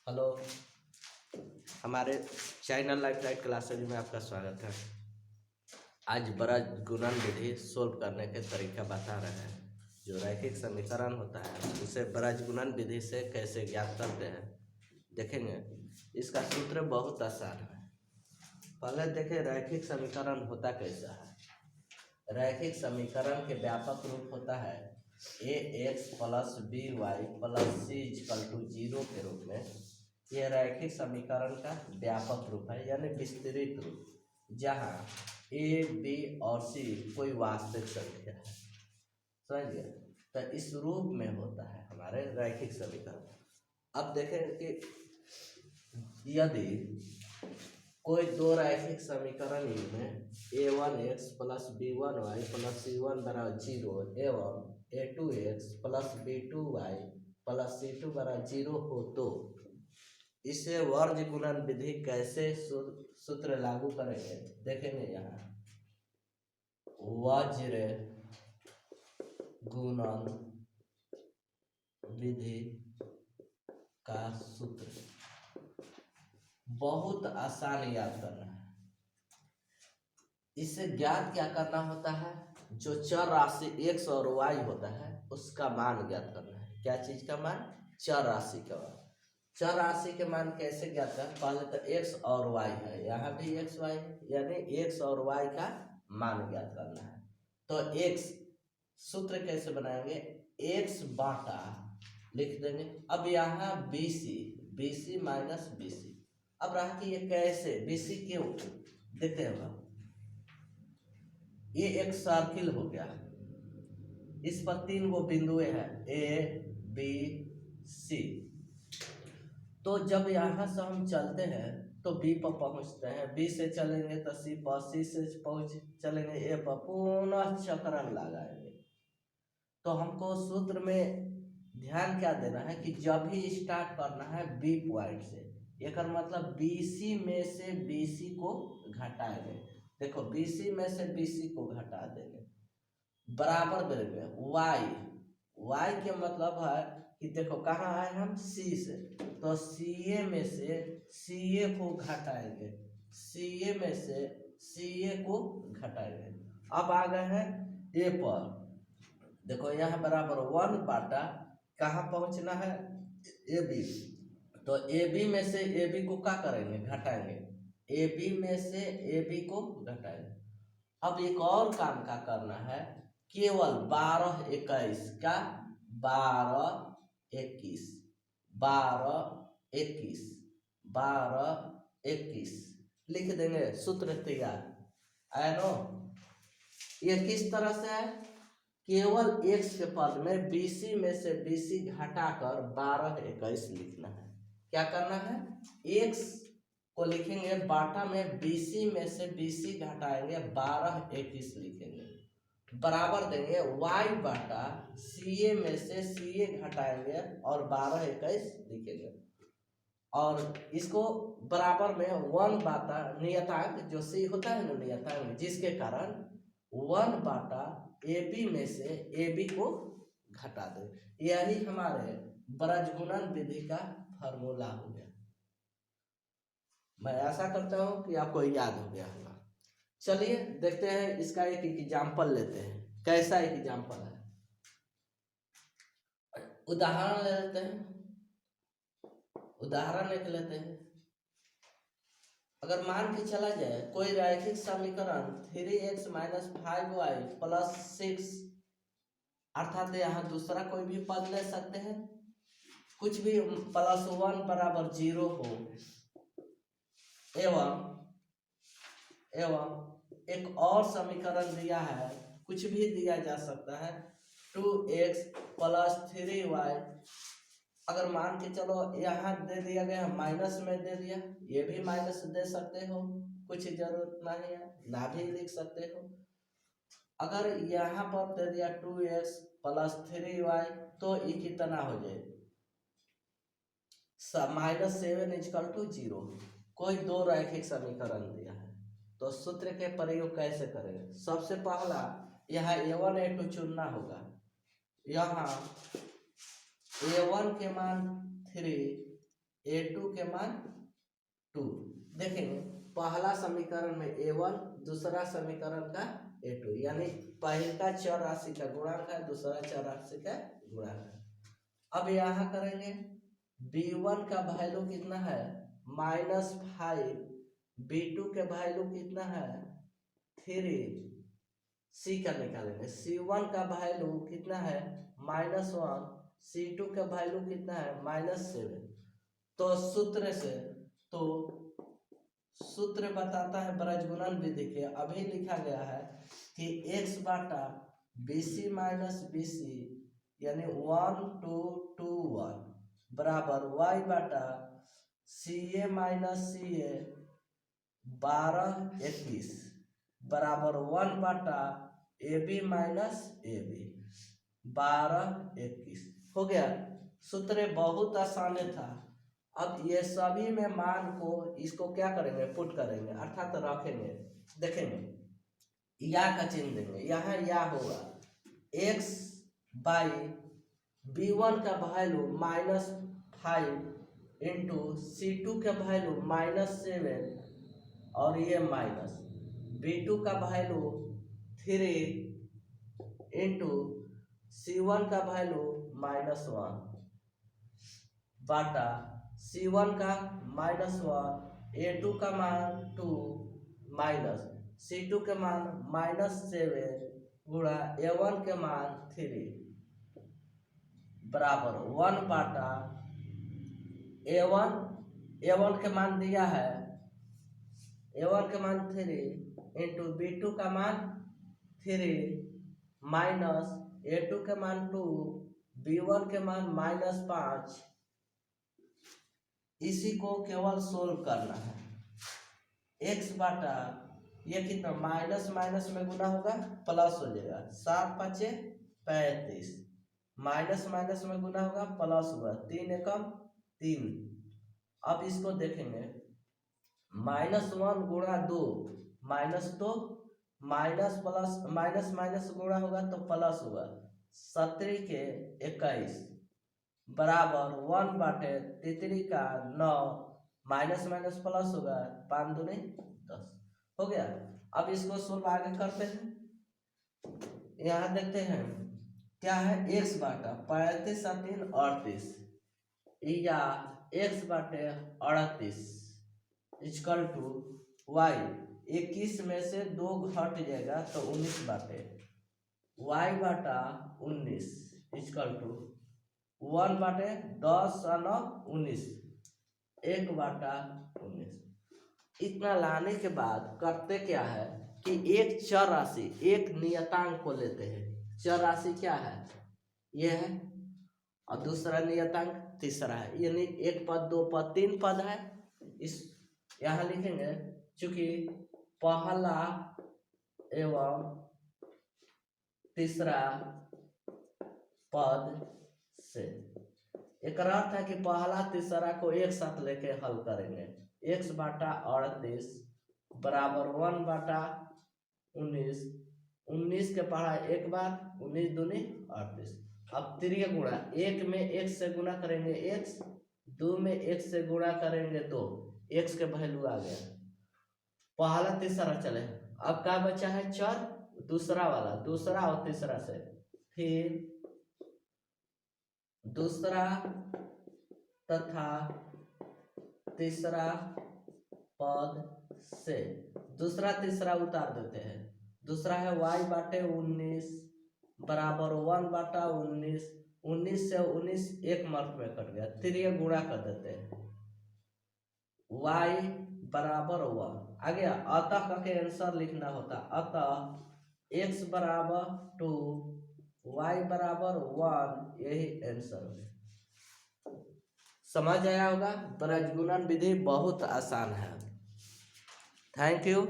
Hello. हमारे China life light classes में आपका स्वागत है। आज बड़ा गुणन विधि सोल्व करने के तरीका बता रहे हैं। जो रैखिक समीकरण होता है उसे बड़ा गुणन विधि से कैसे ज्ञात करते हैं देखेंगे। इसका सूत्र बहुत आसान है। पहले देखें रैखिक समीकरण होता कैसा है। रैखिक समीकरण के व्यापक रूप होता है a x plus b y plus c equal to 0 के रूप में। यह रैखिक समीकरण का व्यापक रूप है यानी विस्तृत रूप, जहाँ ए बी और सी कोई वास्तविक संख्या है। समझिए, तो इस रूप में होता है हमारे रैखिक समीकरण। अब देखें कि यदि कोई दो रैखिक समीकरण में a1x plus b1y plus c1 बराबर 0 एवं a2x plus b2y plus c2 बराबर 0 हो तो इसे वर्ज गुणन विधि कैसे सूत्र लागू करेंगे देखेंगे। यहाँ वज्र गुणन विधि का सूत्र बहुत आसान याद करना है। इसे ज्ञात क्या करना होता है, जो चर राशि x और y होता है उसका मान ज्ञात करना है। क्या चीज का मान? चर राशि का मान। चर राशि के मान कैसे ज्ञात करें? पहले तो x और y है, यहाँ भी x y है, यानी x और y का मान ज्ञात करना है। तो x सूत्र कैसे बनाएंगे? x बाटा लिख देंगे। अब यहाँ BC माइनस BC। अब रहा कि ये कैसे BC क्यों देखते हैं। ये एक सर्किल हो गया, इस पर 3 गो बिंदुएं हैं A B C। तो जब यहाँ से हम चलते हैं तो B पर पहुँचते हैं, B से चलेंगे तो C पर, C से चलेंगे A पर, पुनः चक्रण लगाएंगे। तो हमको सूत्र में ध्यान क्या देना है कि जब भी स्टार्ट करना है B पॉइंट से, एक मतलब BC में से BC को घटाएंगे। देखो BC में से BC को घटा देंगे, बराबर देंगे y के मतलब है कि देखो कहाँ आए हम C से, तो CA में से CA को घटाएंगे, CA में से CA को घटाएंगे। अब आ गए हैं A पर। देखो यहाँ बराबर 1 बाटा कहाँ पहुँचना है AB, तो AB में से AB को क्या करेंगे? घटाएंगे। AB में से AB को घटाएंगे। अब एक और काम का करना है, केवल 12 21 का 12 21 12 21 12 21 लिख देंगे, सूत्र तैयार। आया नो? ये किस तरह से है? केवल x के पद में BC में से BC घटाकर 12 21 लिखना है। क्या करना है? x को लिखेंगे बाटा में BC में से BC घटाएंगे 12 21 लिखेंगे, बराबर देंगे y बाटा CA में से CA घटाएंगे और 12 21 लिखेंगे। और इसको बराबर में 1 बाटा नियतांक जो C होता है ना नियतांक, जिसके कारण 1 बाटा AB में से AB को घटा दे। यही हमारे बृहज्गुणन विधि का फॉर्मूला हो गया। मैं आशा करता हूँ कि आपको याद हो गया होगा। चलिए देखते हैं, इसका एक एग्जाम्पल लेते हैं। कैसा एक एग्जाम्पल है, उदाहरण ले लेते हैं। उदाहरण एक लेते हैं। अगर मान के चला जाए कोई रैखिक समीकरण 3x माइनस 5y प्लस 6, अर्थात यहाँ दूसरा कोई भी पद ले सकते हैं, कुछ भी प्लस 1 बराबर 0 हो, एवं एक और समीकरण दिया है, कुछ भी दिया जा सकता है 2x प्लस 3y। अगर मान के चलो यहाँ दे दिया गया माइनस में दे दिया, ये भी माइनस दे सकते हो, कुछ जरूरत नहीं है, ना भी लिख सकते हो। अगर यहाँ पर दे दिया 2x प्लस 3y तो ये कितना हो जाए? -7 इक्वल टू 0। कोई दो रैखिक समीकरण दिया है तो सूत्र के प्रयोग कैसे करें? सबसे पहला यहाँ A1 A2 चुनना होगा। यहाँ A1 के मान 3, a2 के मान 2। देखेंगे पहला समीकरण में a1, दूसरा समीकरण का a2, यानी पहला चर राशि का गुणांक है, दूसरा चर राशि का गुणांक है। अब यहाँ करेंगे b1 का वैल्यू कितना है -5, b2 के वैल्यू कितना है 3, c का निकालेंगे, c1 का वैल्यू कितना है -1, c2 का वैल्यू कितना है -7। तो सूत्र बताता है ब्रजगुणन विधि के, अभी लिखा गया है कि x बाटा BC माइनस BC यानी 1 2 2 1 बराबर y बाटा CA माइनस CA 12 21 बराबर 1 बाटा AB माइनस AB 12 21 हो गया। सूत्र बहुत आसान था। अब ये सभी में मान को इसको क्या करेंगे पुट करेंगे, अर्थात रखेंगे। देखेंगे या का चिन्ह देंगे, यहाँ या होगा x बाई b1 का वैल्यू -5 इंटू c2 का वैल्यू -7 और ये माइनस b2 का वैल्यू 3 इंटू c1 का वैल्यू -1 बाटा c1 का -1, a2 का मान 2 माइनस c2 के मान -7 गुणा a1 के मान 3 बराबर 1 बाटा a1 के मान दिया है, a1 के मान 3 इंटू b2 का मान 3 माइनस a2 के मान 2, b1 के मान -5। इसी को केवल सोल्व करना है। x बाटा ये कितना माइनस माइनस में गुना होगा प्लस हो जाएगा, 7 5 35 माइनस माइनस में गुना होगा प्लस होगा, 3 एकम 3। अब इसको देखेंगे -1 गुणा 2 -2 माइनस प्लस माइनस माइनस गुणा होगा तो प्लस होगा, 17 के 21 बराबर 1 बाटे 3 का 9 माइनस माइनस प्लस होगा, 5 दूनी 10 हो गया। अब इसको सोल्व आगे करते हैं। यहाँ देखते हैं क्या है x बाटा 35 3 38 या x बाटे 38 इक्वल टू y 21 में से 2 घट जाएगा तो 19 बाटे y बाटा 19 इक्वल टू 1 बाटे 10 और 9 19 1 बाटा 19। इतना लाने के बाद करते क्या है कि एक चर राशि एक नियतांक को लेते हैं। चर राशि क्या है यह है और दूसरा नियतांक तीसरा है, यानी 1 पद 2 पद 3 पद है। इस यहाँ लिखेंगे चूंकि पहला एवं तीसरा पद से एक अर्थ है कि पहला तीसरा को एक साथ लेके हल करेंगे। x बाटा 38 बराबर 1 बाटा 19, 19 के पढ़ा एक बार 19 दूनी 38। अब त्रिय गुणा, 1 में x से गुणा करेंगे x, 2 में x से गुणा करेंगे 2, x के वैल्यू आ गया। पहला तीसरा चले, अब क्या बचा है चर दूसरा वाला, दूसरा और तीसरा से, फिर दूसरा तथा तीसरा पद से दूसरा तीसरा उतार देते हैं। दूसरा है y बाटे 19 बराबर 1 बाटा 19, 19 से 19 एक मर्त में कट गया, त्रिय गुणा कर देते हैं y बराबर 1 आ गया। अतः करके आंसर लिखना होता, अतः x बराबर 2 y बराबर 1, यही आंसर है। समझ आया होगा। ब्रजगुणन विधि बहुत आसान है। Thank you.